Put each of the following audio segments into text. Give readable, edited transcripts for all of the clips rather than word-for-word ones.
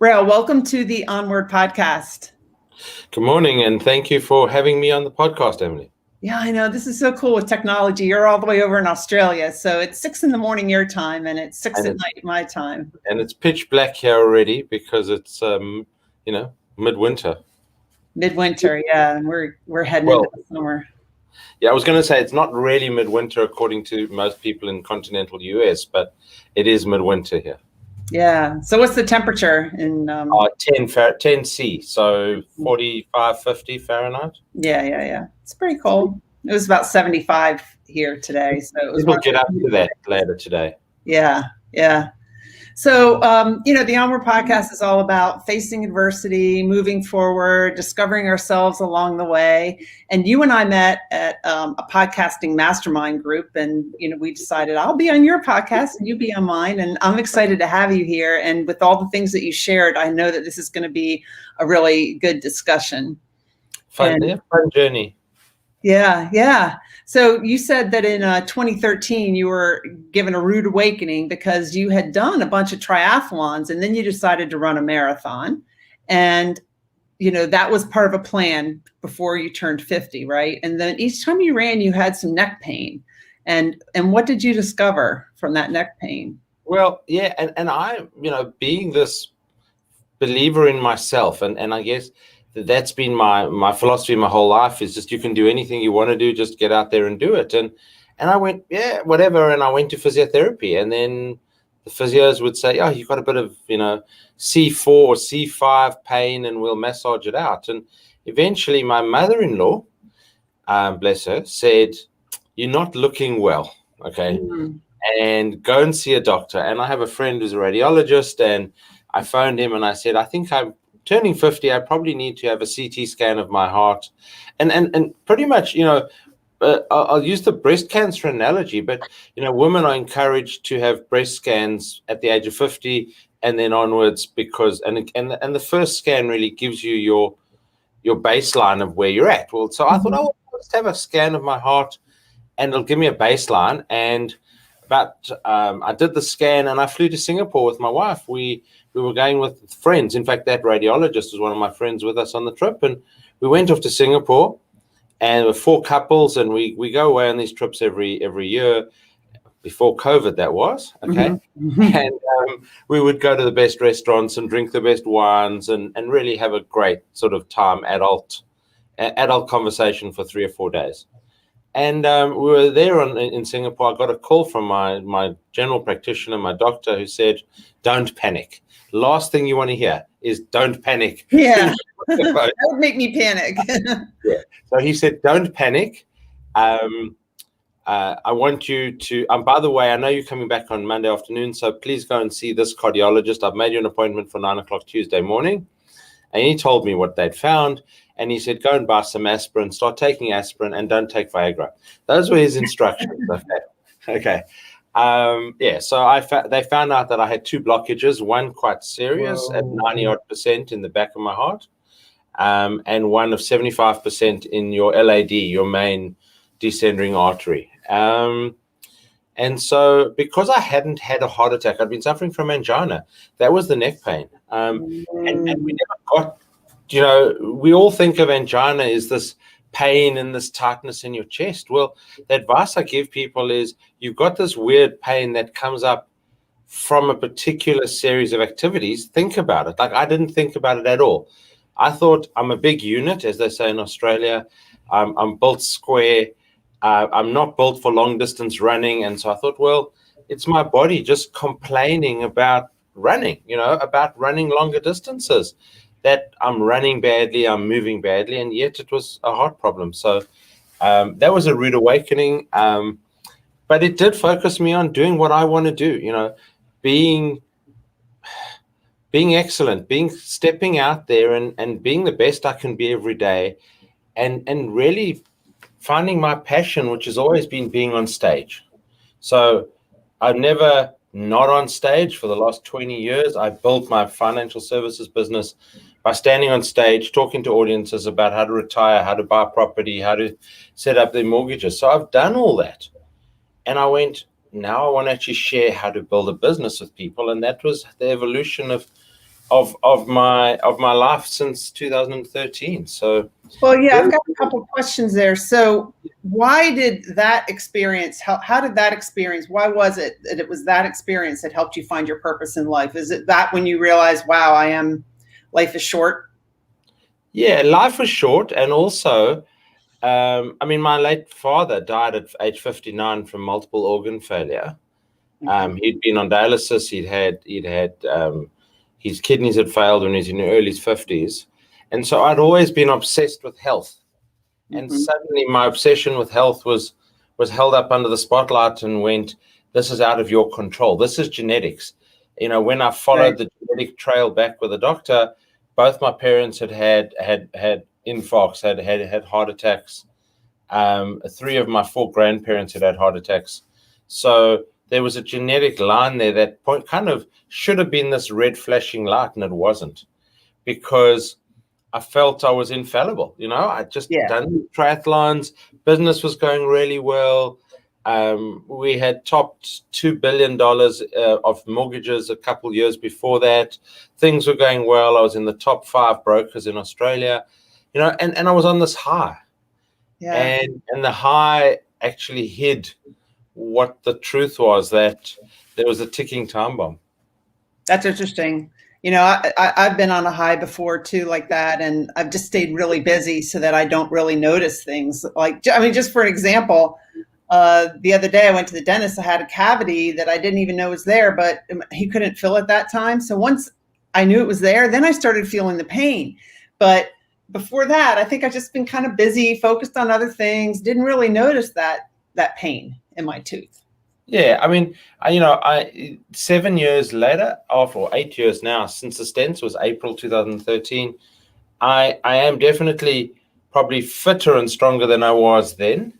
Rael, welcome to the Onward podcast. Good morning, and thank you for having me on the podcast, Emily. Yeah, I know. This is so cool with technology. You're all the way over in Australia. So it's 6 a.m. your time and it's 6 at night my time. And it's pitch black here already because it's, midwinter. Midwinter, yeah. And we're heading into the summer. Yeah, I was going to say it's not really midwinter according to most people in continental US, but it is midwinter here. Yeah. So what's the temperature in 10 C, so 45, 50 Fahrenheit. Yeah. It's pretty cold. It was about 75 here today. So we'll get up to that later today. Yeah. So, the Onward podcast is all about facing adversity, moving forward, discovering ourselves along the way. And you and I met at a podcasting mastermind group, and, we decided I'll be on your podcast and you be on mine. And I'm excited to have you here. And with all the things that you shared, I know that this is going to be a really good discussion. Fun journey. Yeah. So you said that in 2013, you were given a rude awakening because you had done a bunch of triathlons and then you decided to run a marathon. And, that was part of a plan before you turned 50, right? And then each time you ran, you had some neck pain. And what did you discover from that neck pain? Well, yeah. And I, being this believer in myself, and I guess that's been my philosophy my whole life, is just you can do anything you want to do, just get out there and do it. And I went, yeah, whatever. And I went to physiotherapy, and then the physios would say, oh, you've got a bit of, C4 or C5 pain, and we'll massage it out. And eventually my mother-in-law, bless her, said, you're not looking well. Okay. Mm-hmm. And go and see a doctor. And I have a friend who's a radiologist, and I phoned him and I said, I think I'm turning 50, I probably need to have a CT scan of my heart. And pretty much, I'll use the breast cancer analogy, but, women are encouraged to have breast scans at the age of 50 and then onwards, because, and the first scan really gives you your baseline of where you're at. Well, so I thought, I'll just have a scan of my heart and it'll give me a baseline. And I did the scan and I flew to Singapore with my wife. We were going with friends. In fact, that radiologist was one of my friends with us on the trip. And we went off to Singapore, and there were 4 couples, and we go away on these trips every year. Before COVID, that was, okay? Mm-hmm. And we would go to the best restaurants and drink the best wines and really have a great sort of time, adult conversation for 3 or 4 days. And we were there in Singapore. I got a call from my general practitioner, my doctor, who said, don't panic. Last thing you want to hear is don't panic. Yeah, that would make me panic. Yeah. So he said, don't panic. I want you to, by the way, I know you're coming back on Monday afternoon, so please go and see this cardiologist. I've made you an appointment for 9:00 Tuesday morning. And he told me what they'd found. And he said, go and buy some aspirin, start taking aspirin, and don't take Viagra. Those were his instructions. Okay. So they found out that I had 2 blockages, one quite serious at 90% in the back of my heart, and one of 75% in your LAD, your main descending artery. And so because I hadn't had a heart attack, I'd been suffering from angina. That was the neck pain. And we never got, we all think of angina as this pain and this tightness in your chest. Well, the advice I give people is you've got this weird pain that comes up from a particular series of activities. Think about it. Like, I didn't think about it at all. I thought I'm a big unit, as they say in Australia. I'm built square. I'm not built for long distance running. And so I thought, well, it's my body just complaining about running, about running longer distances, that I'm running badly, I'm moving badly, and yet it was a heart problem. So that was a rude awakening. But it did focus me on doing what I want to do, being excellent, stepping out there and being the best I can be every day, and really finding my passion, which has always been being on stage. So I've never not on stage for the last 20 years. I built my financial services business by standing on stage, talking to audiences about how to retire, how to buy property, how to set up their mortgages. So I've done all that. And I went, now I want to actually share how to build a business with people. And that was the evolution of of my life since 2013. So, well, yeah, I've got a couple of questions there. So why did that experience, how did that experience, why was it that it was that experience that helped you find your purpose in life? Is it that when you realized, wow, life is short? Yeah, life was short. And also, I mean, my late father died at age 59 from multiple organ failure. Okay. He'd been on dialysis. He'd had his kidneys had failed when he was in the early 50s. And so I'd always been obsessed with health. And Mm-hmm. suddenly my obsession with health was held up under the spotlight and went, this is out of your control. This is genetics. You know, when I followed the genetic trail back with a doctor, both my parents had infarcts, had heart attacks. 3 of my 4 grandparents had heart attacks. So there was a genetic line there that kind of should have been this red flashing light, and it wasn't, because I felt I was infallible. You know, I just done triathlons, business was going really well. We had topped $2 billion of mortgages a couple years before that. Things were going well. I was in the top 5 brokers in Australia, you know, and I was on this high. Yeah. And the high actually hid what the truth was, that there was a ticking time bomb. That's interesting. You know, I've been on a high before too, like that. And I've just stayed really busy so that I don't really notice things. Like, I mean, just for example, the other day I went to the dentist. I had a cavity that I didn't even know was there, but he couldn't fill it that time. So once I knew it was there, then I started feeling the pain. But before that, I think I've just been kind of busy, focused on other things, didn't really notice that pain in my tooth. Yeah, I mean, 7 years later, or 8 years now, since the stents was April 2013, I am definitely probably fitter and stronger than I was then,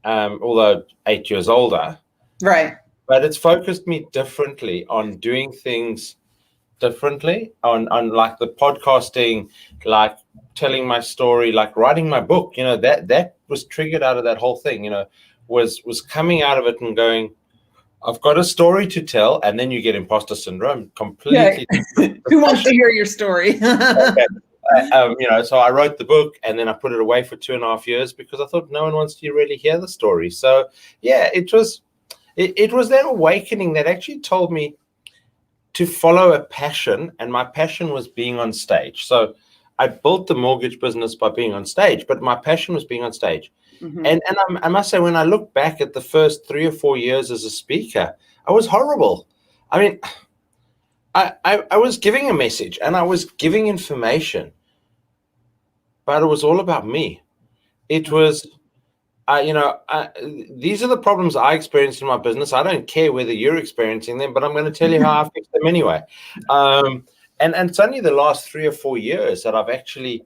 although 8 years older. Right. But it's focused me differently on doing things differently, on like the podcasting, like telling my story, like writing my book. You know, that was triggered out of that whole thing, you know, was coming out of it and going, I've got a story to tell. And then you get imposter syndrome completely. Yeah. Who wants to hear your story? Okay. You know, so I wrote the book and then I put it away for 2.5 years because I thought no one wants to really hear the story. So yeah, it was that awakening that actually told me to follow a passion, and my passion was being on stage. So I built the mortgage business by being on stage, but my passion was being on stage. Mm-hmm. And I must say, when I look back at the first 3 or 4 years as a speaker, I was horrible. I mean, I was giving a message and I was giving information, but it was all about me. It was, these are the problems I experienced in my business. I don't care whether you're experiencing them, but I'm going to tell you how I fixed them anyway. And it's only the last 3 or 4 years that I've actually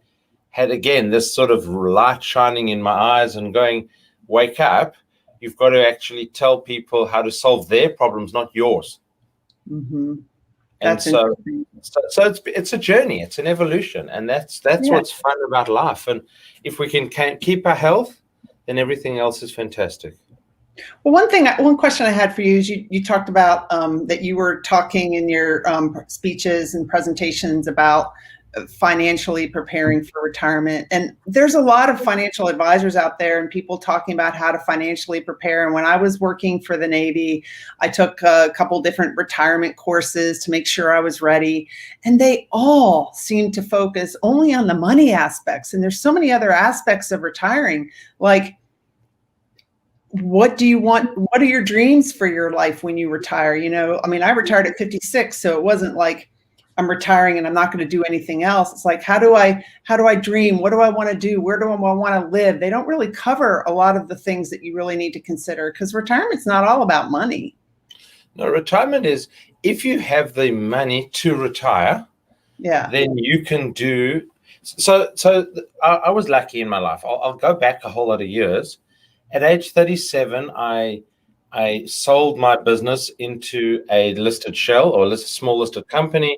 had, again, this sort of light shining in my eyes and going, wake up. You've got to actually tell people how to solve their problems, not yours. Mm-hmm. And so it's a journey. It's an evolution. And that's what's fun about life. And if we can keep our health, then everything else is fantastic. Well, one question I had for you is you talked about that you were talking in your speeches and presentations about financially preparing for retirement. And there's a lot of financial advisors out there and people talking about how to financially prepare. And when I was working for the Navy, I took a couple different retirement courses to make sure I was ready. And they all seem to focus only on the money aspects. And there's so many other aspects of retiring, like, what do you want? What are your dreams for your life when you retire? You know, I mean, I retired at 56, so it wasn't like I'm retiring and I'm not going to do anything else. It's like, how do I dream? What do I want to do? Where do I want to live? They don't really cover a lot of the things that you really need to consider, because retirement's not all about money. No, retirement is, if you have the money to retire, then you can do. So I was lucky in my life. I'll go back a whole lot of years. At age 37, I sold my business into a listed shell, or a small listed company.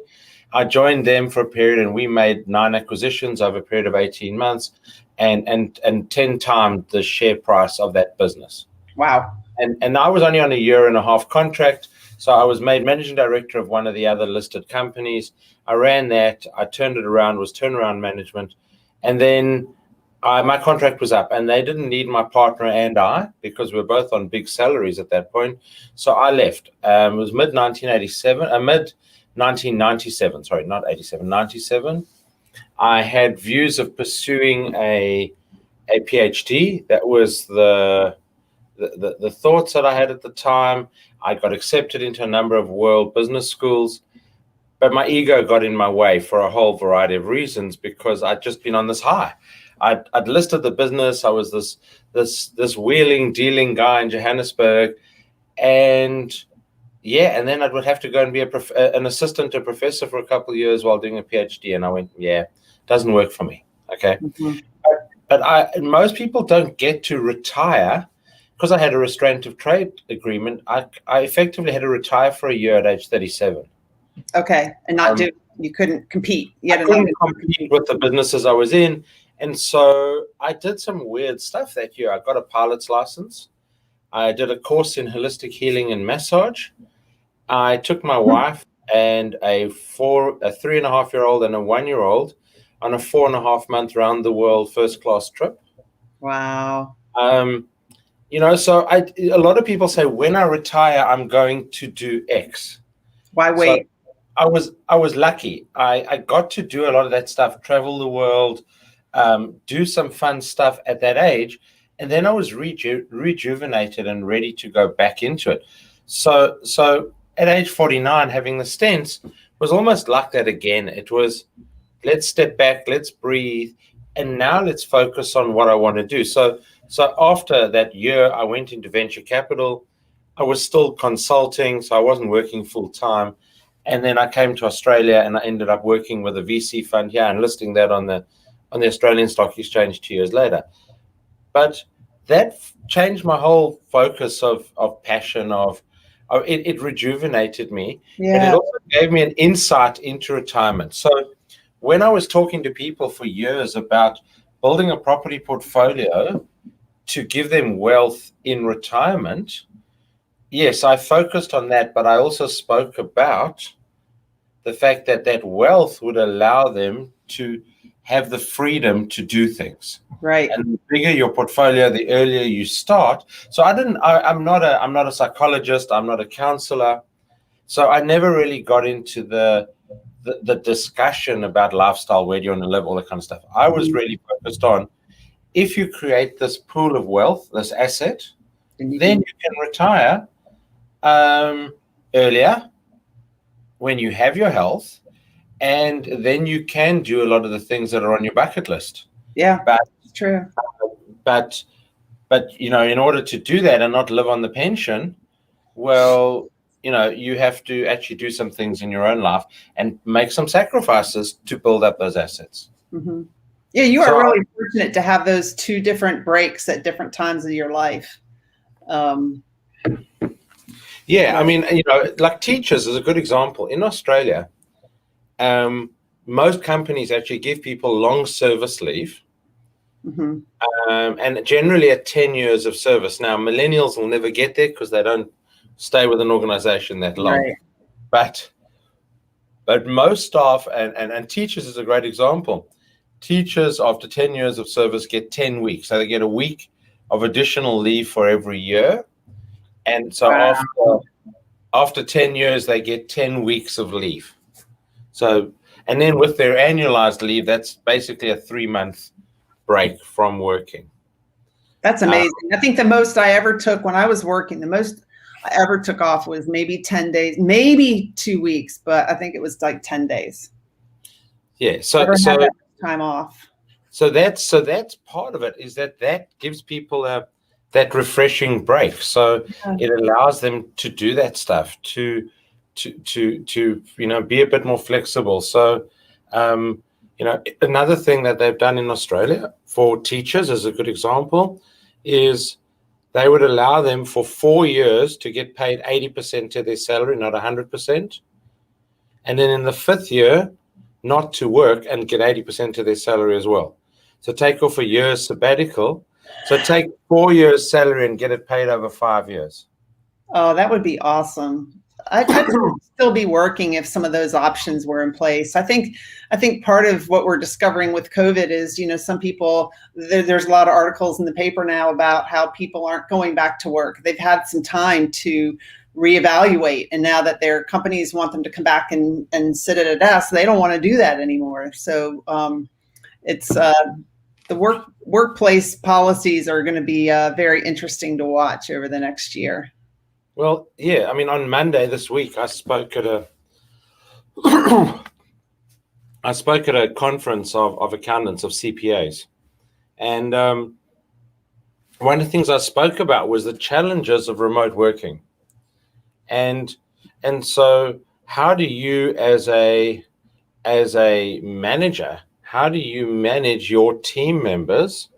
I joined them for a period, and we made 9 acquisitions over a period of 18 months, and 10 times the share price of that business. Wow. And I was only on a 1.5 year contract. So I was made managing director of one of the other listed companies. I ran that. I turned it around, was turnaround management. And then my contract was up, and they didn't need my partner and I, because we were both on big salaries at that point. So I left. It was mid-1997, sorry, not 87, 97. I had views of pursuing a PhD. That was the thoughts that I had at the time. I got accepted into a number of world business schools, but my ego got in my way for a whole variety of reasons, because I'd just been on this high. I'd listed the business. I was this wheeling, dealing guy in Johannesburg, and then I would have to go and be an assistant to a professor for a couple of years while doing a PhD. And I went, doesn't work for me. Okay. Mm-hmm. But most people don't get to retire, because I had a restraint of trade agreement. I effectively had to retire for a year at age 37. Okay. And you couldn't compete. I couldn't compete with the businesses I was in. And so I did some weird stuff that year. I got a pilot's license. I did a course in holistic healing and massage. I took my wife and a 3.5-year-old and a 1-year-old on a 4.5-month round the world first class trip. Wow. So a lot of people say, when I retire, I'm going to do X. Why wait? So I was lucky. I got to do a lot of that stuff, travel the world, do some fun stuff at that age. And then I was rejuvenated and ready to go back into it. So at age 49, having the stents was almost like that again. It was, let's step back, let's breathe, and now let's focus on what I want to do. So after that year, I went into venture capital. I was still consulting, so I wasn't working full time. And then I came to Australia, and I ended up working with a VC fund here and listing that on the Australian Stock Exchange 2 years later. But that changed my whole focus of passion. It rejuvenated me. Yeah. And it also gave me an insight into retirement. So when I was talking to people for years about building a property portfolio to give them wealth in retirement, yes, I focused on that, but I also spoke about the fact that wealth would allow them to have the freedom to do things. Right. And the bigger your portfolio, the earlier you start. So I'm not a psychologist, I'm not a counselor. So I never really got into the discussion about lifestyle, where do you want to live, all that kind of stuff. I was really focused on, if you create this pool of wealth, this asset, then you can retire earlier when you have your health, and then you can do a lot of the things that are on your bucket list. Yeah, that's true. But in order to do that and not live on the pension, well, you have to actually do some things in your own life and make some sacrifices to build up those assets. Mm-hmm. Yeah, you are really fortunate to have those two different breaks at different times of your life. Yeah, I mean, like teachers is a good example. In Australia, most companies actually give people long service leave. Mm-hmm. And generally at 10 years of service. Now, millennials will never get there because they don't stay with an organization that long. Right. But most staff and teachers is a great example. Teachers after 10 years of service get 10 weeks. So they get a week of additional leave for every year. And so after 10 years, they get 10 weeks of leave. So, and then with their annualized leave, that's basically a 3-month break from working. That's amazing. I think the most I ever took when I was working, the most I ever took off was maybe 10 days, maybe 2 weeks, but I think it was like 10 days. Yeah. So time off. So that's part of it, is that gives people that refreshing break. So it allows them to do that stuff, to be a bit more flexible. So another thing that they've done in Australia for teachers, as a good example, is they would allow them for 4 years to get paid 80% of their salary, not 100%. And then in the 5th year, not to work and get 80% of their salary as well. So take off a year's sabbatical. So take 4 years salary and get it paid over 5 years. Oh, that would be awesome. I'd still be working if some of those options were in place. I think part of what we're discovering with COVID is, some people, there's a lot of articles in the paper now about how people aren't going back to work. They've had some time to reevaluate, and now that their companies want them to come back and sit at a desk, they don't want to do that anymore. So it's the workplace policies are going to be very interesting to watch over the next year. Well, yeah, I mean, on Monday this week, I spoke at a conference of accountants, of CPAs, and one of the things I spoke about was the challenges of remote working, and so how do you, as a manager, how do you manage your team members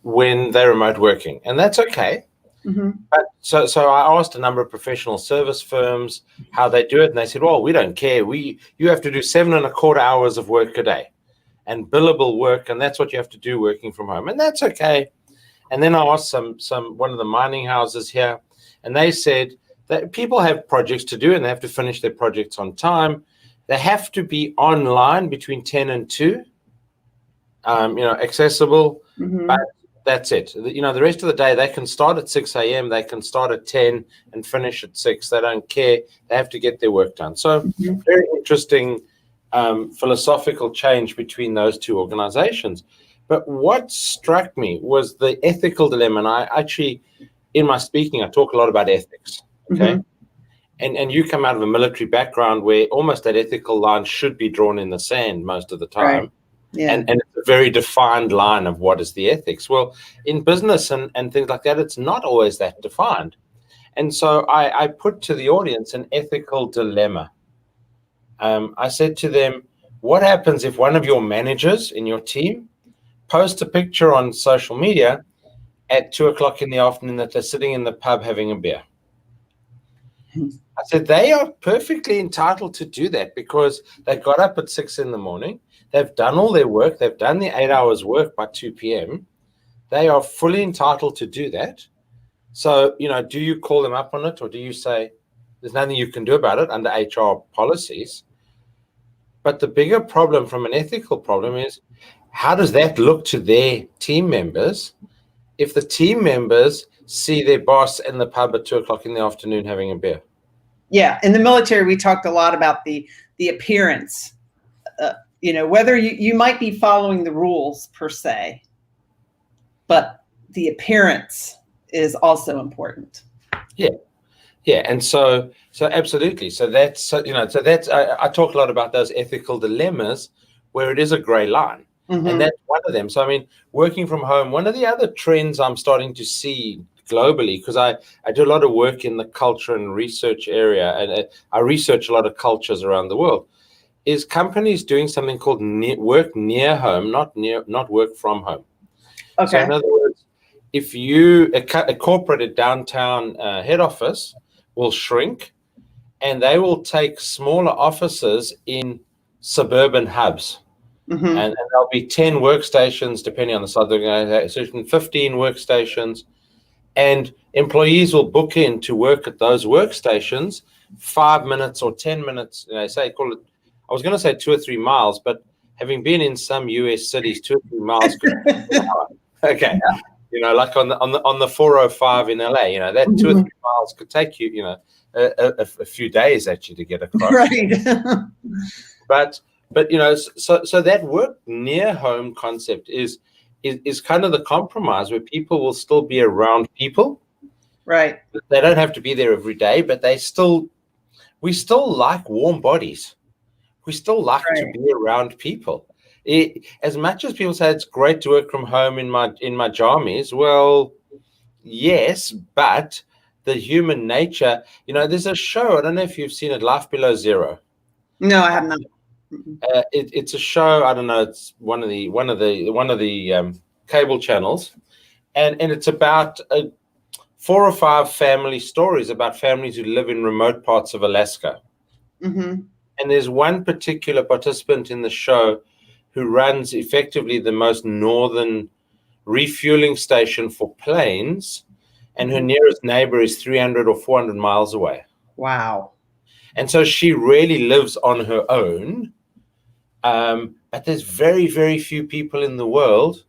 when they're remote working? And that's okay. Mm-hmm. But so I asked a number of professional service firms how they do it, and they said, "Well, we don't care. You have to do 7.25 hours of work a day, and billable work, and that's what you have to do working from home, and that's okay." And then I asked one of the mining houses here, and they said that people have projects to do, and they have to finish their projects on time. They have to be online between 10 and 2, accessible, Mm-hmm. but that's it. The rest of the day, they can start at 6 a.m., they can start at 10 and finish at 6. They don't care. They have to get their work done. So very interesting philosophical change between those two organizations. But what struck me was the ethical dilemma. And I actually, in my speaking, I talk a lot about ethics. Okay. Mm-hmm. And you come out of a military background where almost that ethical line should be drawn in the sand most of the time. Right. Yeah. And it's a very defined line of what is the ethics. Well, in business and things like that, it's not always that defined. And so I put to the audience an ethical dilemma. I said to them, what happens if one of your managers in your team posts a picture on social media at 2:00 in the afternoon that they're sitting in the pub having a beer? I said, they are perfectly entitled to do that because they got up at 6 in the morning. They've done all their work. They've done the 8 hours work by 2 p.m. They are fully entitled to do that. So, do you call them up on it, or do you say there's nothing you can do about it under HR policies? But the bigger problem from an ethical problem is, how does that look to their team members if the team members see their boss in the pub at 2:00 in the afternoon having a beer? Yeah. In the military, we talked a lot about the appearance, whether you might be following the rules per se, but the appearance is also important. Yeah. Yeah. And so absolutely. So that's, I talk a lot about those ethical dilemmas where it is a gray line. Mm-hmm. And that's one of them. So, I mean, working from home, one of the other trends I'm starting to see globally, because I do a lot of work in the culture and research area, and I research a lot of cultures around the world, is companies doing something called work near home, not work from home. Okay. So in other words, if a corporate downtown head office will shrink, and they will take smaller offices in suburban hubs. Mm-hmm. And there'll be 10 workstations, depending on the size of the organization, 15 workstations. And employees will book in to work at those workstations 5 minutes or 10 minutes. Call it, I was going to say 2 or 3 miles, but having been in some US cities, 2 or 3 miles could be an hour. Okay. Yeah. Like on the 405 in LA, that 2 or 3 miles could take you, a few days actually to get across. Right. But so that work near home concept is kind of the compromise where people will still be around people. Right. They don't have to be there every day, but we still like warm bodies. We still like to be around people. As much as people say it's great to work from home in my jammies, well, yes, but the human nature, there's a show, I don't know if you've seen it, Life Below Zero. No, I have not. It's a show. I don't know. It's one of the cable channels, and it's about 4 or 5 family stories about families who live in remote parts of Alaska. Mm-hmm. And there's one particular participant in the show who runs effectively the most northern refueling station for planes, and her nearest neighbor is 300 or 400 miles away. Wow. And so she really lives on her own. But there's very, very few people in the world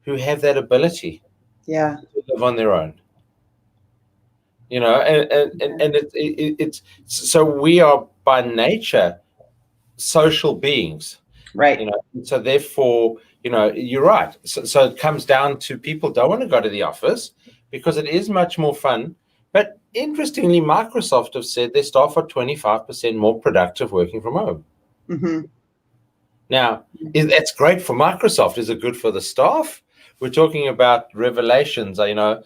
who have that ability to live on their own. And it's so we are by nature social beings, right. So therefore, you're right. So it comes down to people don't want to go to the office because it is much more fun. But interestingly, Microsoft have said their staff are 25% more productive working from home. Mm-hmm. Now, that's great for Microsoft. Is it good for the staff? We're talking about revelations, and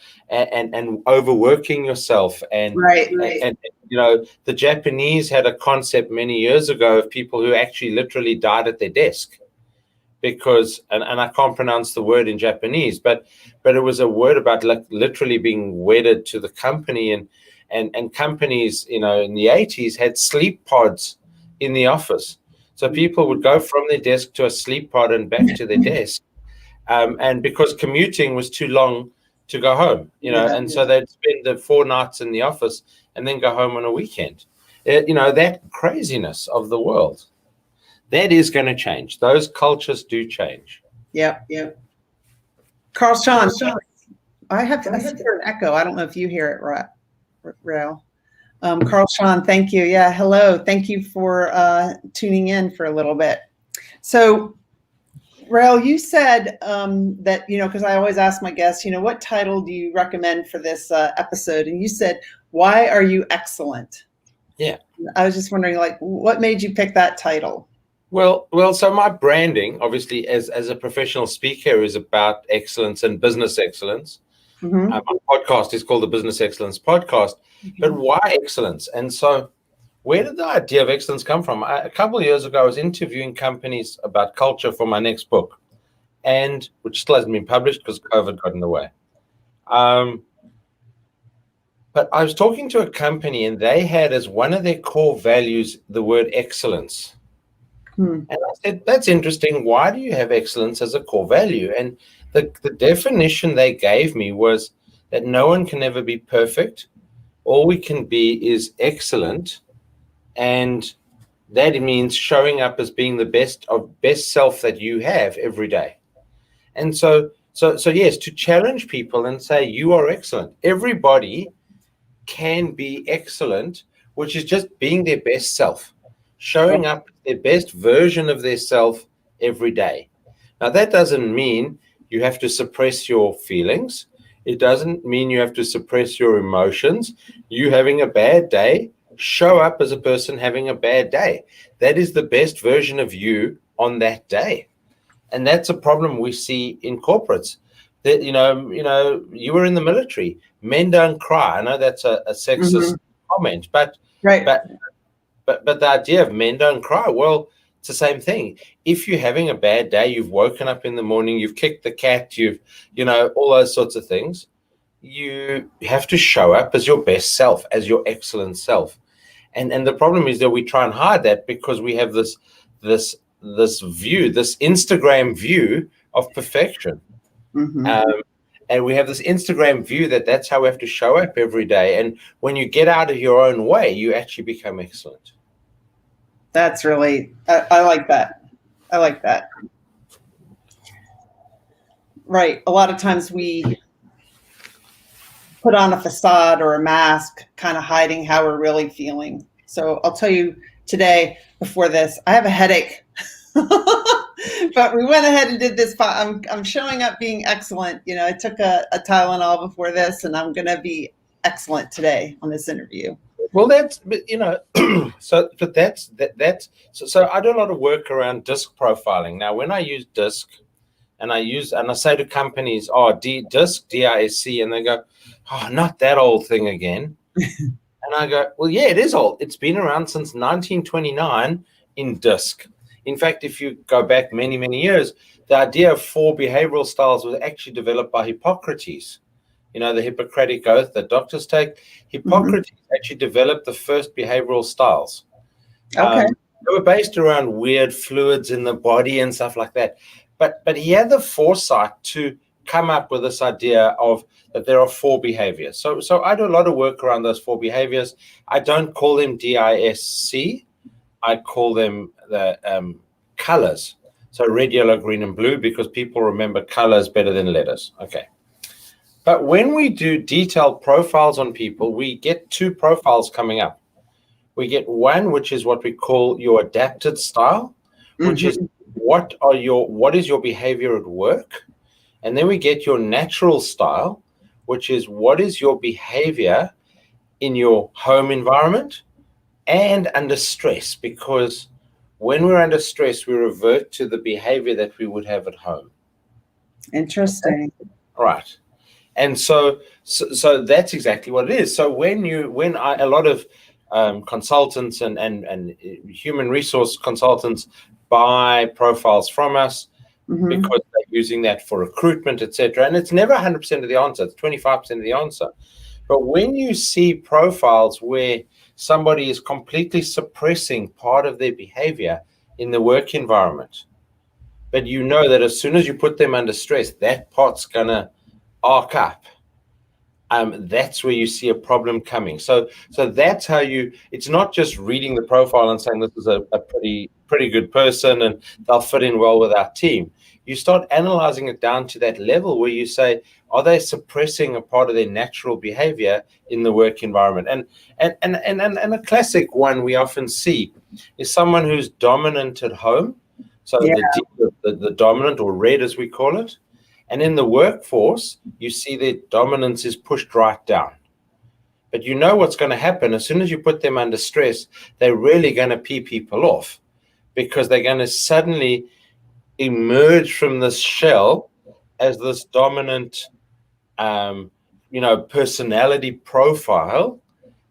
overworking yourself. And the Japanese had a concept many years ago of people who actually literally died at their desk because, and I can't pronounce the word in Japanese, but it was a word about literally being wedded to the company, and companies, in the 80s had sleep pods in the office. So people would go from their desk to a sleep pod and back to their desk. And because commuting was too long to go home, so they'd spend the 4 nights in the office and then go home on a weekend. That craziness of the world, that is going to change. Those cultures do change. Yep. Carl Sean, I hear an echo. I don't know if you hear it, Rael. Carl Sean, thank you. Yeah, hello. Thank you for tuning in for a little bit. So, Rael, you said that, because I always ask my guests, what title do you recommend for this episode? And you said, "Why are you excellent?" Yeah. I was just wondering, what made you pick that title? Well, so my branding, obviously, as a professional speaker, is about excellence and business excellence. Mm-hmm. My podcast is called the Business Excellence Podcast. Mm-hmm. But why excellence? And so where did the idea of excellence come from? A couple of years ago, I was interviewing companies about culture for my next book, which still hasn't been published because COVID got in the way. But I was talking to a company, and they had as one of their core values the word excellence. And I said, that's interesting. Why do you have excellence as a core value? And the definition they gave me was that no one can ever be perfect. All we can be is excellent. And that means showing up as being the best self that you have every day. And so yes, to challenge people and say, you are excellent. Everybody can be excellent, which is just being their best self, showing up their best version of their self every day. Now, that doesn't mean you have to suppress your feelings. It doesn't mean you have to suppress your emotions. You having a bad day, show up as a person having a bad day. That is the best version of you on that day. And that's a problem we see in corporates. That, you were in the military. Men don't cry. I know that's a sexist comment, but the idea of men don't cry, well, it's the same thing. If you're having a bad day, you've woken up in the morning, you've kicked the cat, all those sorts of things, you have to show up as your best self, as your excellent self. And the problem is that we try and hide that because we have this view, this Instagram view of perfection. And we have this Instagram view that's how we have to show up every day. And when you get out of your own way, you actually become excellent. That's really, I like that. I like that. Right. A lot of times we put on a facade or a mask, kind of hiding how we're really feeling. So I'll tell you today, before this, I have a headache. But we went ahead and did this. I'm showing up being excellent. I took a Tylenol before this, and I'm going to be excellent today on this interview. Well, so I do a lot of work around DISC profiling. Now, when I use DISC, and I say to companies, DISC, D-I-S-C, and they go, oh, not that old thing again. And I go, well, yeah, it is old. It's been around since 1929 in DISC. In fact, if you go back many, many years, the idea of 4 behavioral styles was actually developed by Hippocrates. The Hippocratic Oath that doctors take. Hippocrates actually developed the first behavioral styles. Okay. They were based around weird fluids in the body and stuff like that. But he had the foresight to come up with this idea of that there are 4 behaviors. So I do a lot of work around those 4 behaviors. I don't call them DISC. I call them the colors. So red, yellow, green, and blue, because people remember colors better than letters. Okay. But when we do detailed profiles on people, we get 2 profiles coming up. We get one, which is what we call your adapted style, which is what is your behavior at work? And then we get your natural style, which is what is your behavior in your home environment and under stress, because when we're under stress, we revert to the behavior that we would have at home. Interesting. Right. And so that's exactly what it is. So a lot of consultants and human resource consultants buy profiles from us because they're using that for recruitment, etc. And it's never 100% of the answer. It's 25% of the answer. But when you see profiles where somebody is completely suppressing part of their behavior in the work environment, but you know that as soon as you put them under stress, that part's going to arc up. That's where you see a problem coming. So that's how it's not just reading the profile and saying this is a pretty good person and they'll fit in well with our team. You start analyzing it down to that level where you say, are they suppressing a part of their natural behavior in the work environment? And a classic one we often see is someone who's dominant at home. So the dominant, or red as we call it. And in the workforce, you see their dominance is pushed right down. But you know what's going to happen. As soon as you put them under stress, they're really going to pee people off, because they're going to suddenly emerge from this shell as this dominant, personality profile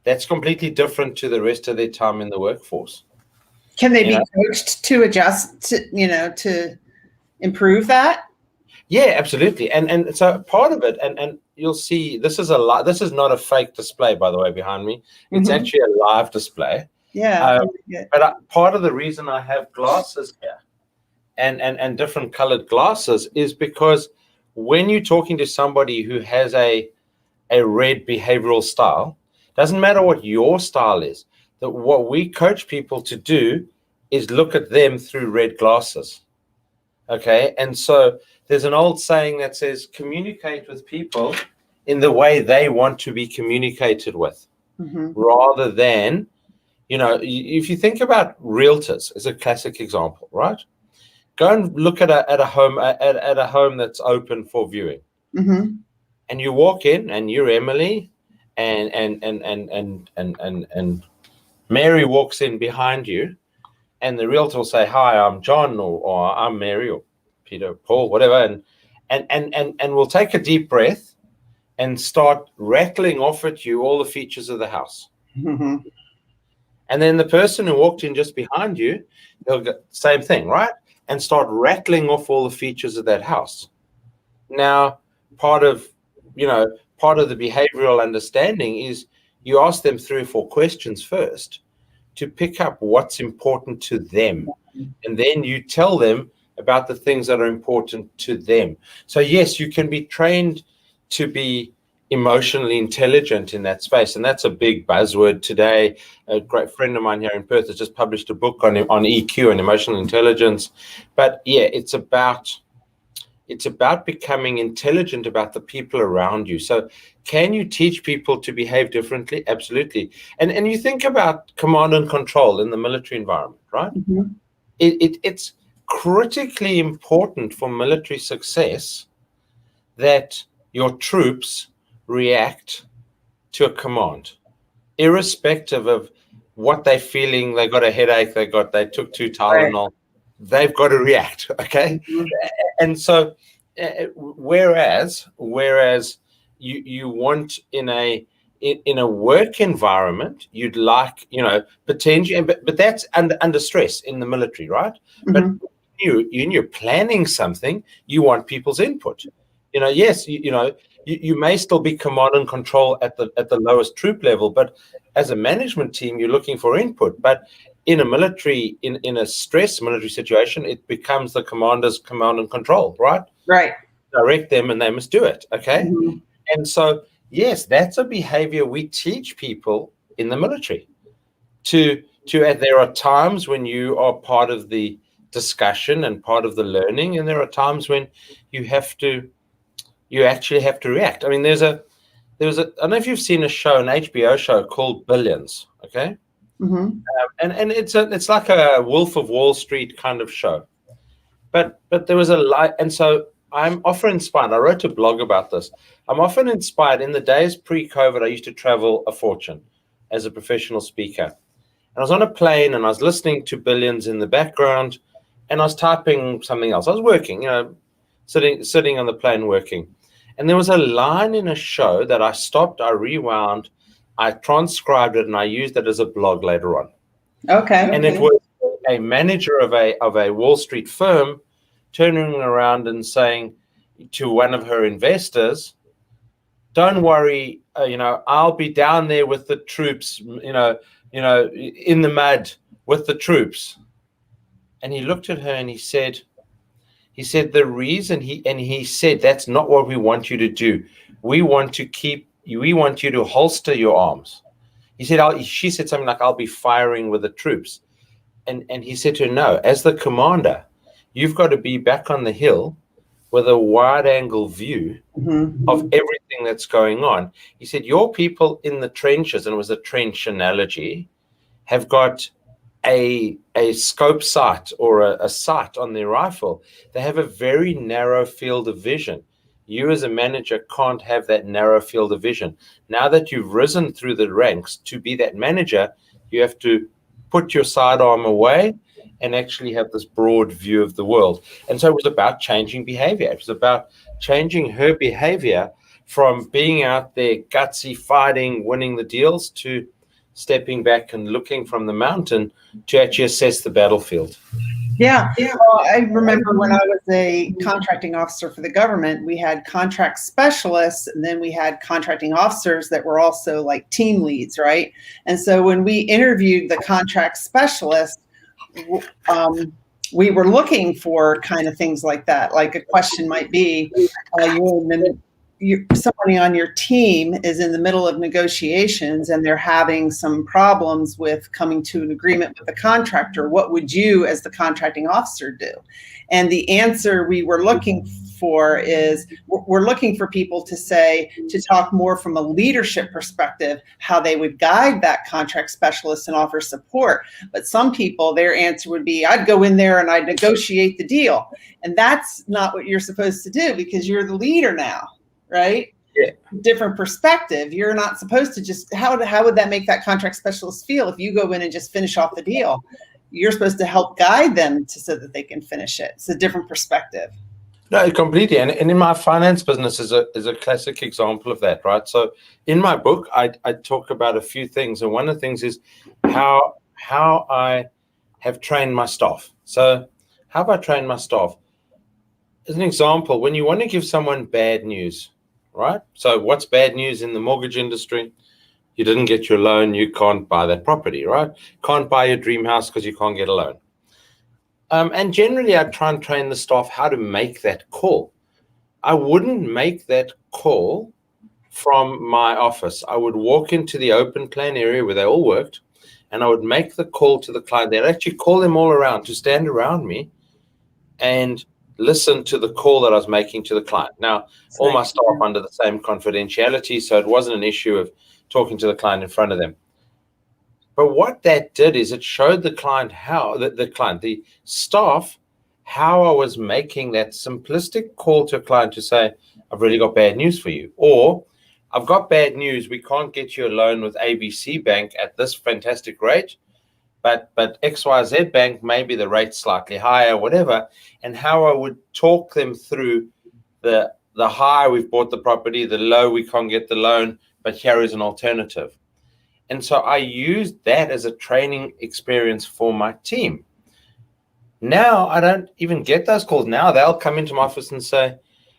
that's completely different to the rest of their time in the workforce. Can they be coached to adjust to improve that? Yeah, absolutely. And so part of it, and you'll see, this is not a fake display, by the way, behind me. It's actually a live display. Yeah. But part of the reason I have glasses here and different colored glasses is because when you're talking to somebody who has a red behavioral style, doesn't matter what your style is, that what we coach people to do is look at them through red glasses. Okay. And so there's an old saying that says, communicate with people in the way they want to be communicated with, rather than, if you think about realtors as a classic example, right? Go and look at a home that's open for viewing. And you walk in and you're Emily and Mary walks in behind you, and the realtor will say, hi, I'm John, or I'm Mary, or Peter, Paul, whatever, and we'll take a deep breath and start rattling off at you all the features of the house. And then the person who walked in just behind you, they'll go same thing, right? And start rattling off all the features of that house. Now, part of the behavioral understanding is you ask them 3 or 4 questions first to pick up what's important to them. And then you tell them about the things that are important to them. So yes, you can be trained to be emotionally intelligent in that space. And that's a big buzzword today. A great friend of mine here in Perth has just published a book on EQ and emotional intelligence. But yeah, it's about becoming intelligent about the people around you. So can you teach people to behave differently? Absolutely. And you think about command and control in the military environment, right? It's critically important for military success that your troops react to a command, irrespective of what they're feeling. They got a headache, they took 2 Tylenol, they've got to react, okay? And so whereas you want in a work environment, you'd like, potentially, but that's under stress in the military, right? But you're planning something, you want people's input. Yes, you may still be command and control at the lowest troop level, but as a management team, you're looking for input. But in a military, in a stress military situation, it becomes the commander's command and control, right? Right. direct them and they must do it. Okay. Mhm. And so, yes, that's a behavior we teach people in the military there are times when you are part of the discussion and part of the learning, and there are times when you actually have to react. I mean, I don't know if you've seen an HBO show called Billions, okay? Mhm. And it's like a Wolf of Wall Street kind of show. But there was and so I'm often inspired. I wrote a blog about this. I'm often inspired. In the days pre-COVID, I used to travel a fortune as a professional speaker. And I was on a plane and I was listening to Billions in the background and I was typing something else. I was working, sitting on the plane working. And there was a line in a show that I stopped, I rewound, I transcribed it, and I used it as a blog later on. Okay. And it was a manager of a Wall Street firm turning around and saying to one of her investors, "Don't worry, I'll be down there with the troops, in the mud with the troops." And he looked at her and he said, the reason he said, "That's not what we want you to do. We want you to holster your arms." He said, she said something like, "I'll be firing with the troops." And he said to her, "No, as the commander, you've got to be back on the hill with a wide angle view of everything that's going on." He said, "Your people in the trenches," and it was a trench analogy, "have got a scope sight or a sight on their rifle. They have a very narrow field of vision. You as a manager can't have that narrow field of vision. Now that you've risen through the ranks to be that manager, you have to put your sidearm away and actually have this broad view of the world." And so it was about changing behavior. It was about changing her behavior from being out there gutsy, fighting, winning the deals, to stepping back and looking from the mountain to actually assess the battlefield. Yeah. Well, I remember when I was a contracting officer for the government, we had contract specialists, and then we had contracting officers that were also like team leads, right? And so when we interviewed the contract specialist, we were looking for kind of things like that. Like a question might be, somebody on your team is in the middle of negotiations and they're having some problems with coming to an agreement with the contractor. What would you as the contracting officer do? And the answer we were looking for is, we're looking for people to talk more from a leadership perspective, how they would guide that contract specialist and offer support. But some people, their answer would be, "I'd go in there and I'd negotiate the deal." And that's not what you're supposed to do, because you're the leader now. Right? Yeah. Different perspective. You're not supposed to just, how would that make that contract specialist feel if you go in and just finish off the deal? You're supposed to help guide them so that they can finish it. It's a different perspective. No, completely. And in my finance business is a classic example of that, right? So in my book, I talk about a few things. And one of the things is how I have trained my staff. So how have I trained my staff? As an example, when you want to give someone bad news, right? So what's bad news in the mortgage industry? You didn't get your loan. You can't buy that property, right? Can't buy your dream house because you can't get a loan. And generally, I try and train the staff how to make that call. I wouldn't make that call from my office. I would walk into the open plan area where they all worked, and I would make the call to the client. They'd actually call them all around to stand around me and listen to the call that I was making to the client. Now, all my staff under the same confidentiality, so it wasn't an issue of talking to the client in front of them. But what that did is it showed the client the staff, how I was making that simplistic call to a client to say, "I've really got bad news for you," or "I've got bad news. We can't get you a loan with ABC Bank at this fantastic rate. But XYZ Bank, maybe the rate's slightly higher," whatever, and how I would talk them through the high, we've bought the property, the low, we can't get the loan, but here is an alternative. And so I used that as a training experience for my team. Now I don't even get those calls. Now they'll come into my office and say,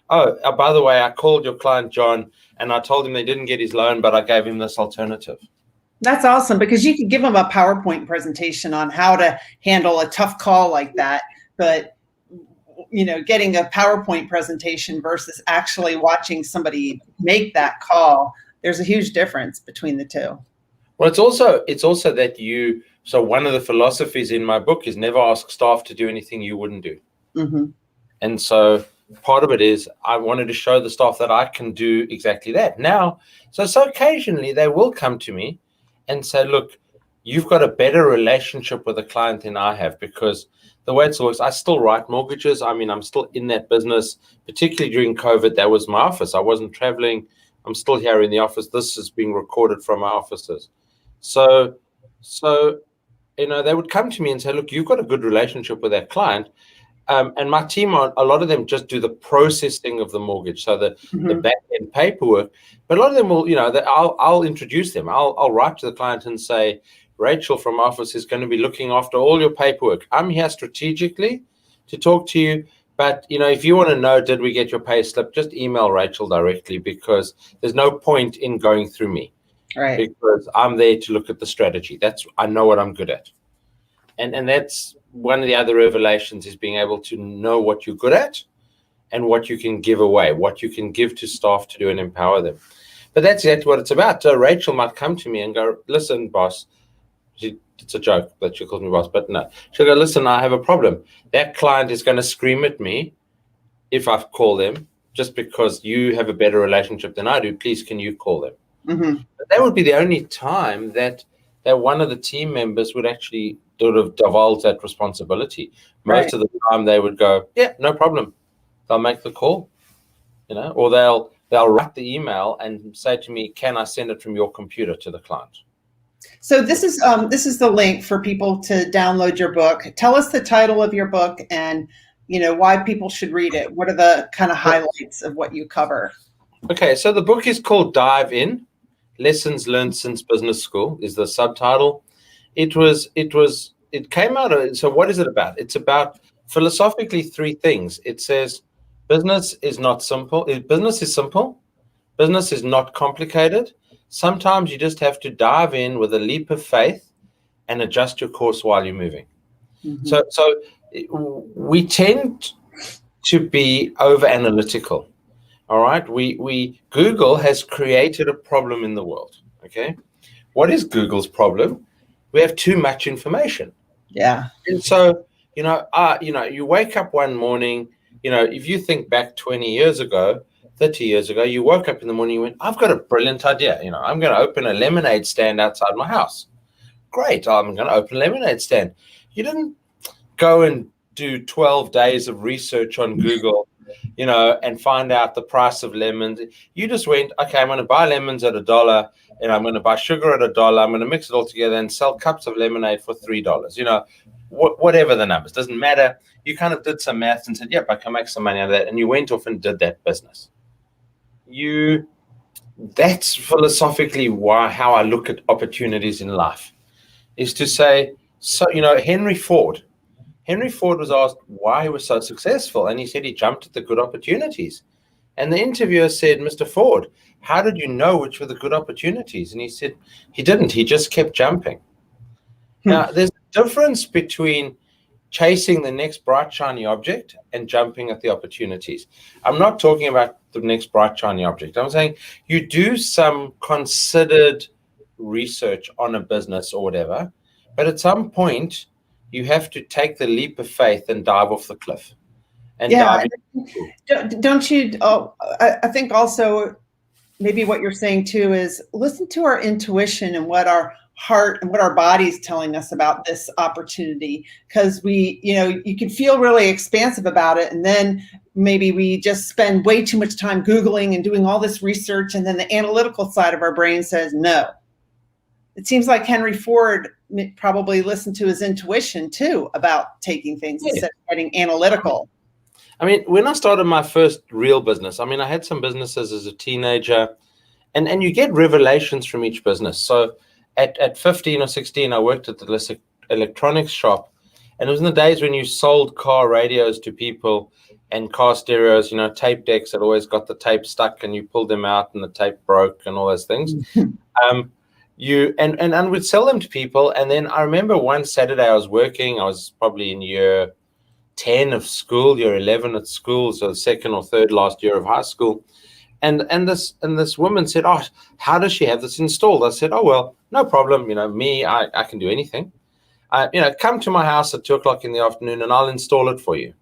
oh, by the way, I called your client, John, and I told him they didn't get his loan, but I gave him this alternative. That's awesome, because you could give them a PowerPoint presentation on how to handle a tough call like that. But getting a PowerPoint presentation versus actually watching somebody make that call. There's a huge difference between the two. Well, it's also that so one of the philosophies in my book is never ask staff to do anything you wouldn't do. Mm-hmm. And so part of it is I wanted to show the staff that I can do exactly that. Now, so occasionally they will come to me and say, look, you've got a better relationship with a client than I have, because the way it works, I still write mortgages. I mean, I'm still in that business, particularly during COVID. That was my office. I wasn't traveling. I'm still here in the office. This is being recorded from my offices. So they would come to me and say, look, you've got a good relationship with that client. And my team, a lot of them just do the processing of the mortgage, so the back end paperwork. But a lot of them will, I'll introduce them. I'll write to the client and say, Rachel from office is going to be looking after all your paperwork. I'm here strategically to talk to you. But, if you want to know, did we get your pay slip, just email Rachel directly, because there's no point in going through me. Right. Because I'm there to look at the strategy. I know what I'm good at. And that's one of the other revelations, is being able to know what you're good at and what you can give away, what you can give to staff to do and empower them. But that's exactly what it's about. So Rachel might come to me and go, listen, boss, it's a joke that she calls me boss, but no. She'll go, listen, I have a problem. That client is going to scream at me if I call them, just because you have a better relationship than I do. Please, can you call them? Mm-hmm. But that would be the only time that one of the team members would actually sort of divulge that responsibility. Most of the time they would go, yeah, no problem. They'll make the call, or they'll write the email and say to me, can I send it from your computer to the client? So this is the link for people to download your book. Tell us the title of your book and, why people should read it. What are the kind of highlights of what you cover? Okay, so the book is called Dive In: Lessons Learned Since Business School is the subtitle. It came out of, so what is it about? It's about philosophically three things. It says business is not simple. Business is simple. Business is not complicated. Sometimes you just have to dive in with a leap of faith and adjust your course while you're moving. Mm-hmm. So we tend to be over analytical. All right. Google has created a problem in the world. Okay. What is Google's problem? We have too much information. Yeah. And so, you wake up one morning, if you think back 20 years ago, 30 years ago, you woke up in the morning, you went, I've got a brilliant idea. I'm going to open a lemonade stand outside my house. Great. I'm going to open a lemonade stand. You didn't go and do 12 days of research on Google, and find out the price of lemons. You just went, okay, I'm going to buy lemons at $1, and I'm going to buy sugar at $1. I'm going to mix it all together and sell cups of lemonade for $3. Whatever the numbers, doesn't matter. You kind of did some math and said, yep, I can make some money out of that. And you went off and did that business. That's philosophically how I look at opportunities in life, is to say, so, Henry Ford was asked why he was so successful. And he said he jumped at the good opportunities. And the interviewer said, Mr. Ford, how did you know which were the good opportunities? And he said, he didn't. He just kept jumping. Now, there's a difference between chasing the next bright, shiny object and jumping at the opportunities. I'm not talking about the next bright, shiny object. I'm saying you do some considered research on a business or whatever, but at some point, you have to take the leap of faith and dive off the cliff. And don't you? I think also maybe what you're saying too is listen to our intuition and what our heart and what our body's telling us about this opportunity, because you can feel really expansive about it, and then maybe we just spend way too much time Googling and doing all this research, and then the analytical side of our brain says no. It seems like Henry Ford probably listened to his intuition too about taking things instead of getting analytical. I mean, when I started my first real business, I had some businesses as a teenager, and you get revelations from each business. So at 15 or 16, I worked at the electronics shop, and it was in the days when you sold car radios to people and car stereos, tape decks that always got the tape stuck and you pulled them out and the tape broke and all those things. And we'd sell them to people. And then I remember one Saturday I was working, I was probably in year 10 of school, year 11 at school, so the second or third last year of high school. And this woman said, "Oh, how does she have this installed?" I said, "Oh, well, no problem. I can do anything. Come to my house at 2 o'clock in the afternoon and I'll install it for you."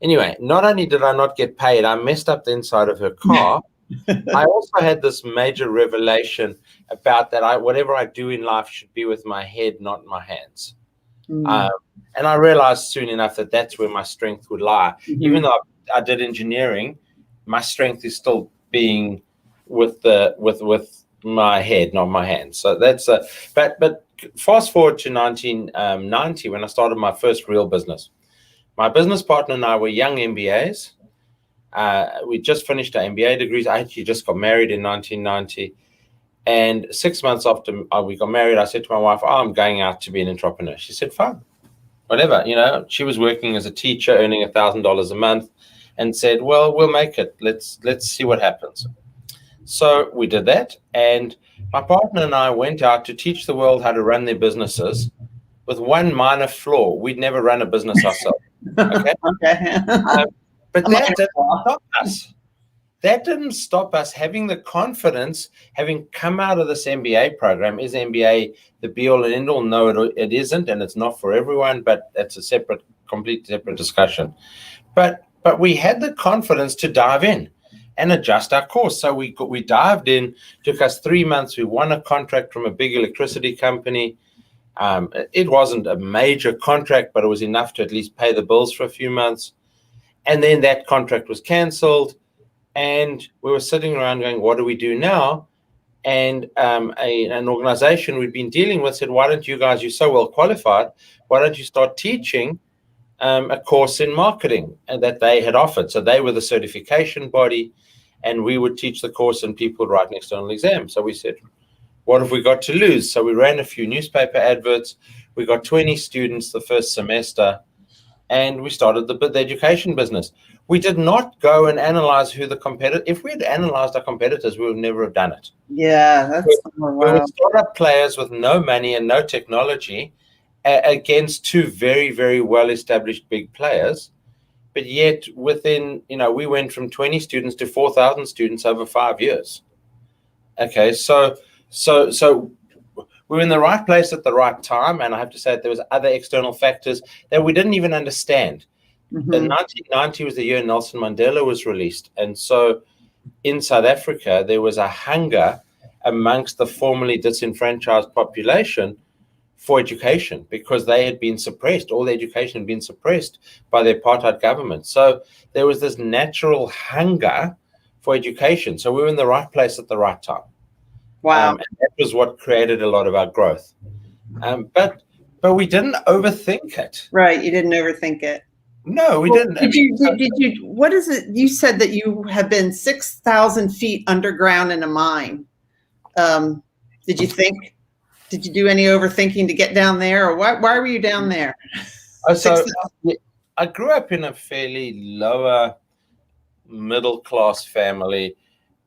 Anyway, not only did I not get paid, I messed up the inside of her car. I also had this major revelation about that whatever I do in life should be with my head, not my hands. And I realized soon enough that that's where my strength would lie. Even though I did engineering, my strength is still being with my head, not my hands. So that's but fast forward to 1990 when I started my first real business. My business partner and I were young MBAs. We just finished our MBA degrees. I actually just got married in 1990. And 6 months after we got married, I said to my wife, "Oh, I'm going out to be an entrepreneur." She said, "Fine, whatever." She was working as a teacher, earning $1,000 a month, and said, "Well, we'll make it. Let's see what happens." So we did that. And my partner and I went out to teach the world how to run their businesses with one minor flaw. We'd never run a business ourselves. Okay. But that didn't stop us. That didn't stop us having the confidence, having come out of this MBA program. Is MBA the be all and end all? No, it isn't, and it's not for everyone, but that's a completely separate discussion. But we had the confidence to dive in and adjust our course. So we dived in, took us 3 months. We won a contract from a big electricity company. It wasn't a major contract, but it was enough to at least pay the bills for a few months. And then that contract was canceled. And we were sitting around going, what do we do now? And an organization we'd been dealing with said, "Why don't you guys, you're so well qualified, why don't you start teaching a course in marketing?" And that they had offered. So they were the certification body, and we would teach the course and people would write an external exam. So we said, what have we got to lose? So we ran a few newspaper adverts. We got 20 students the first semester, and we started the education business. We did not go and analyze who the competitor. If we had analyzed our competitors, we would never have done it. Yeah, that's we would start up players with no money and no technology against two very, very well-established big players. But yet, within we went from 20 students to 4,000 students over 5 years. Okay, so we were in the right place at the right time, and I have to say that there was other external factors that we didn't even understand. In 1990 was the year Nelson Mandela was released, and so in South Africa there was a hunger amongst the formerly disenfranchised population for education because they had been suppressed. All the education had been suppressed by the apartheid government. So there was this natural hunger for education. So we were in the right place at the right time. Wow. And that was what created a lot of our growth. But we didn't overthink it. Right. You didn't overthink it. No, we didn't. Did you, what is it? You said that you have been 6,000 feet underground in a mine. Did you do any overthinking to get down there, or why were you down there? So I grew up in a fairly lower middle class family,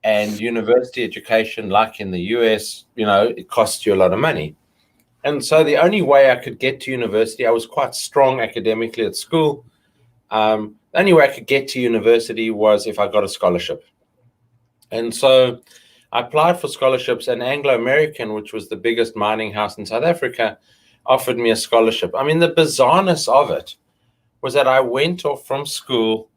and university education, like in the US, it costs you a lot of money. And so the only way I could get to university, I was quite strong academically at school. The only way I could get to university was if I got a scholarship. And so I applied for scholarships, and Anglo American, which was the biggest mining house in South Africa, offered me a scholarship. I mean, the bizarreness of it was that I went off from school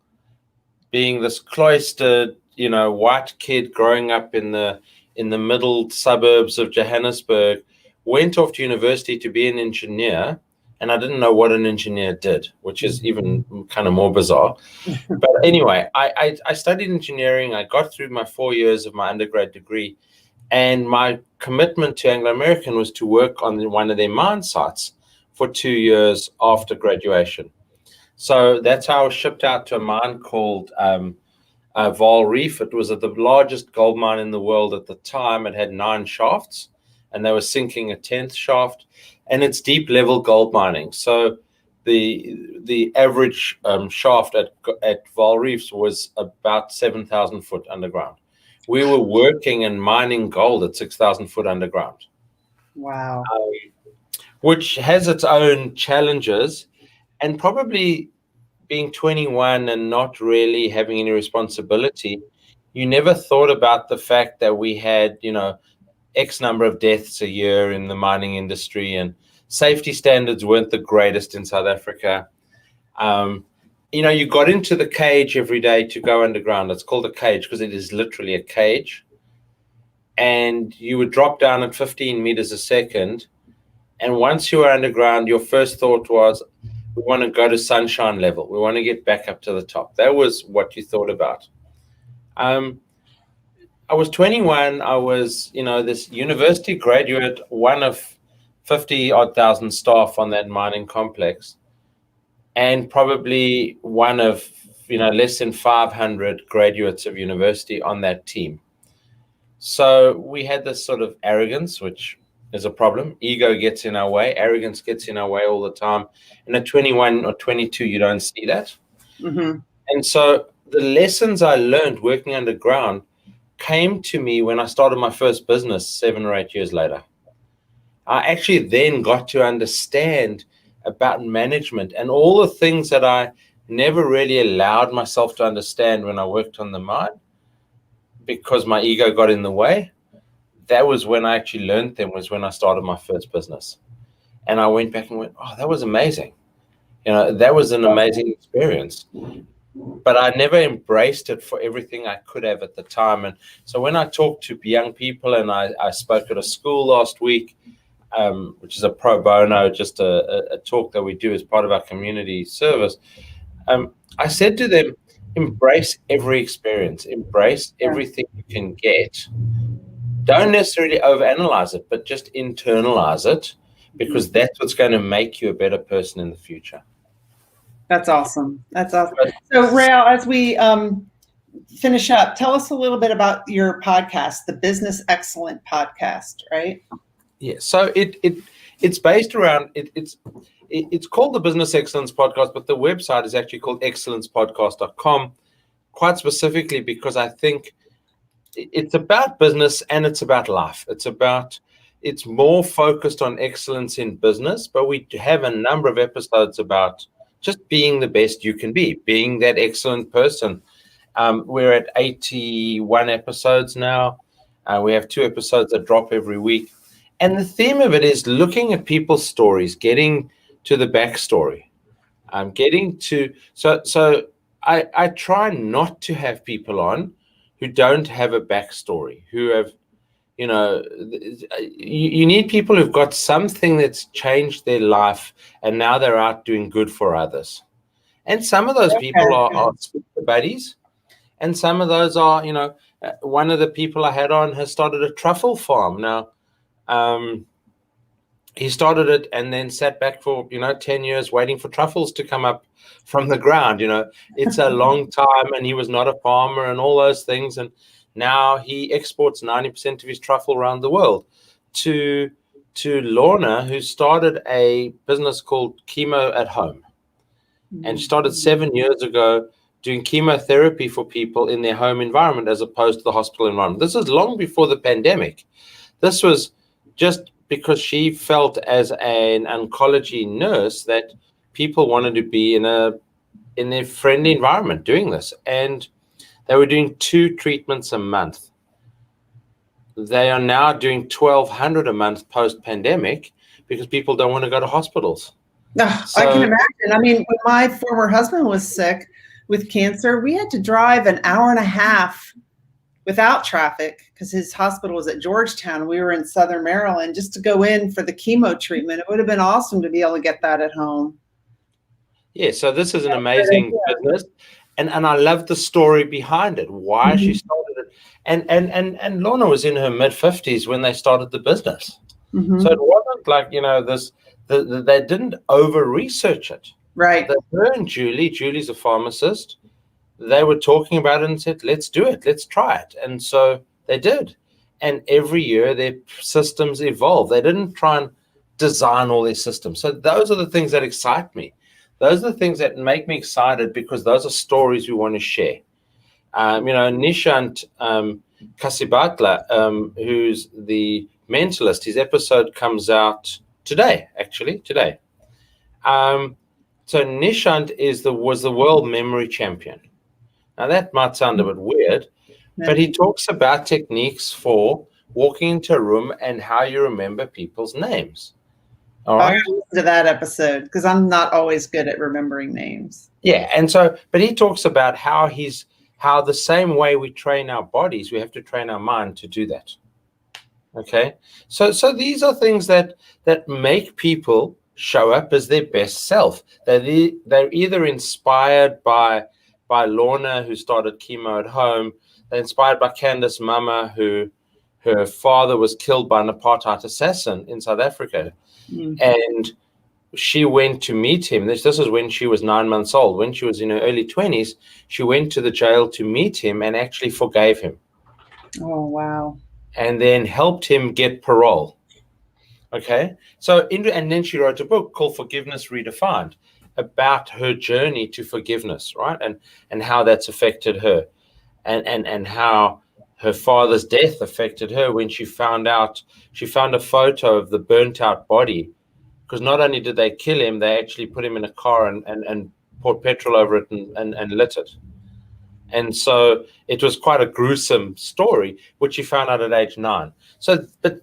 being this cloistered, white kid growing up in the middle suburbs of Johannesburg, went off to university to be an engineer, and I didn't know what an engineer did, which is even kind of more bizarre. But anyway, I studied engineering. I got through my 4 years of my undergrad degree, and my commitment to Anglo American was to work on one of their mine sites for 2 years after graduation. So that's how I was shipped out to a mine called Vaal Reef. It was the largest gold mine in the world at the time. It had 9 shafts, and they were sinking a 10th shaft, and it's deep level gold mining. So the average shaft at Vaal Reefs was about 7,000 foot underground. We were working and mining gold at 6,000 foot underground. Wow. Which has its own challenges, and probably being 21 and not really having any responsibility, you never thought about the fact that we had, X number of deaths a year in the mining industry, and safety standards weren't the greatest in South Africa. You got into the cage every day to go underground. It's called a cage because it is literally a cage. And you would drop down at 15 meters a second. And once you were underground, your first thought was, we want to go to sunshine level. We want to get back up to the top. That was what you thought about. I was 21. I was, this university graduate, one of 50-odd thousand staff on that mining complex, and probably one of, less than 500 graduates of university on that team. So we had this sort of arrogance, which is a problem. Ego gets in our way. Arrogance gets in our way all the time. And at 21 or 22, you don't see that. Mm-hmm. And so the lessons I learned working underground came to me when I started my first business 7 or 8 years later. I actually then got to understand about management and all the things that I never really allowed myself to understand when I worked on the mine because my ego got in the way. That was when I actually learned them, was when I started my first business. And I went back and went, oh, that was amazing. That was an amazing experience. But I never embraced it for everything I could have at the time. And so when I talk to young people, and I spoke at a school last week, which is a pro bono, just a talk that we do as part of our community service, I said to them, embrace every experience, embrace everything you can get. Don't necessarily overanalyze it, but just internalize it, because that's what's going to make you a better person in the future. That's awesome. That's awesome. So, Rael, as we finish up, tell us a little bit about your podcast, the Business Excellent Podcast, right? Yeah. So it's based around it's called the Business Excellence Podcast, but the website is actually called excellencepodcast.com, quite specifically because I think it's about business and it's about life. It's more focused on excellence in business, but we have a number of episodes about just being the best you can be, being that excellent person. We're at 81 episodes now. We have 2 episodes that drop every week. And the theme of it is looking at people's stories, getting to the backstory. So I try not to have people on who don't have a backstory, who have, you need people who've got something that's changed their life and now they're out doing good for others. And some of those people are speaker buddies, and some of those are, one of the people I had on has started a truffle farm. Now, he started it and then sat back for, 10 years waiting for truffles to come up from the ground. It's a long time, and he was not a farmer and all those things. And now he exports 90% of his truffle around the world. To Lorna, who started a business called Chemo at Home. And she started 7 years ago doing chemotherapy for people in their home environment as opposed to the hospital environment. This is long before the pandemic. This was just because she felt as an oncology nurse that people wanted to be in their friendly environment doing this. And they were doing 2 treatments a month. They are now doing 1,200 a month post-pandemic because people don't want to go to hospitals. I can imagine. I mean, when my former husband was sick with cancer, we had to drive an hour and a half without traffic because his hospital was at Georgetown. We were in Southern Maryland just to go in for the chemo treatment. It would have been awesome to be able to get that at home. Yeah, so this is an amazing business. And I love the story behind it, why she started it. And Lorna was in her mid-50s when they started the business. Mm-hmm. So it wasn't like, they didn't over-research it. Right. Her and Julie's a pharmacist, they were talking about it and said, let's do it, let's try it. And so they did. And every year their systems evolve. They didn't try and design all their systems. So those are the things that excite me. Those are the things that make me excited because those are stories we want to share. Nishant Kasibatla, who's the mentalist, his episode comes out today. It's So Nishant was the world memory champion. Now that might sound a bit weird, but he talks about techniques for walking into a room and how you remember people's names. All right. I'm going to listen to that episode because I'm not always good at remembering names. Yeah, and so, but he talks about how the same way we train our bodies, we have to train our mind to do that. Okay, so these are things that make people show up as their best self. They're either inspired by Lorna, who started chemo at home. They're inspired by Candace Mama, who her father was killed by an apartheid assassin in South Africa. And she went to meet him. This is when she was 9 months old. When she was in her early 20s, she went to the jail to meet him and actually forgave him. Oh, wow. And then helped him get parole. Okay? So, and then she wrote a book called Forgiveness Redefined about her journey to forgiveness, right? And how that's affected her. And how her father's death affected her when she found a photo of the burnt out body, because not only did they kill him, they actually put him in a car and poured petrol over it and lit it. And so it was quite a gruesome story, which she found out at age 9. So, but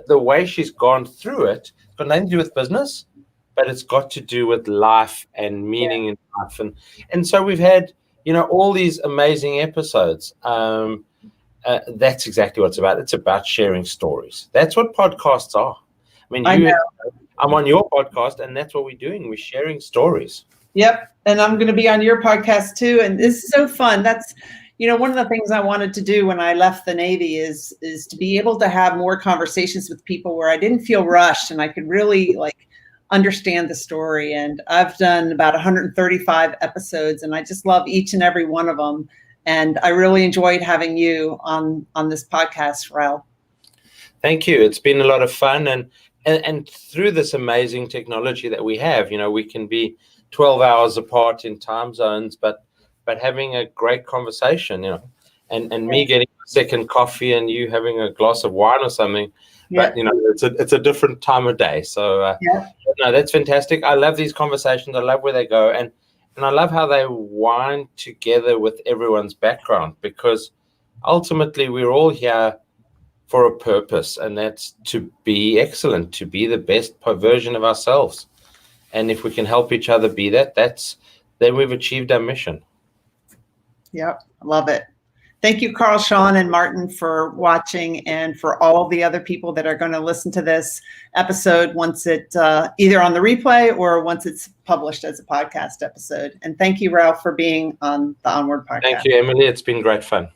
the way she's gone through it, it's got nothing to do with business, but it's got to do with life and meaning in life. And so we've had, all these amazing episodes. That's exactly what it's about. It's about sharing stories. That's what podcasts are. I mean, I'm on your podcast, and that's what we're doing. We're sharing stories. Yep. And I'm going to be on your podcast too. And this is so fun. That's, one of the things I wanted to do when I left the Navy is to be able to have more conversations with people where I didn't feel rushed and I could really understand the story. And I've done about 135 episodes, and I just love each and every one of them. And I really enjoyed having you on this podcast, Rael. Thank you. It's been a lot of fun. And through this amazing technology that we have, we can be 12 hours apart in time zones, but having a great conversation, and me getting a second coffee and you having a glass of wine or something. Yeah. But, it's a different time of day. So, no, that's fantastic. I love these conversations. I love where they go. And I love how they wind together with everyone's background, because ultimately we're all here for a purpose, and that's to be excellent, to be the best version of ourselves. And if we can help each other be that, then we've achieved our mission. Yep, love it. Thank you, Carl, Sean, and Martin, for watching, and for all of the other people that are going to listen to this episode once it either on the replay or once it's published as a podcast episode. And thank you, Rael, for being on the Onward podcast. Thank you, Emily. It's been great fun.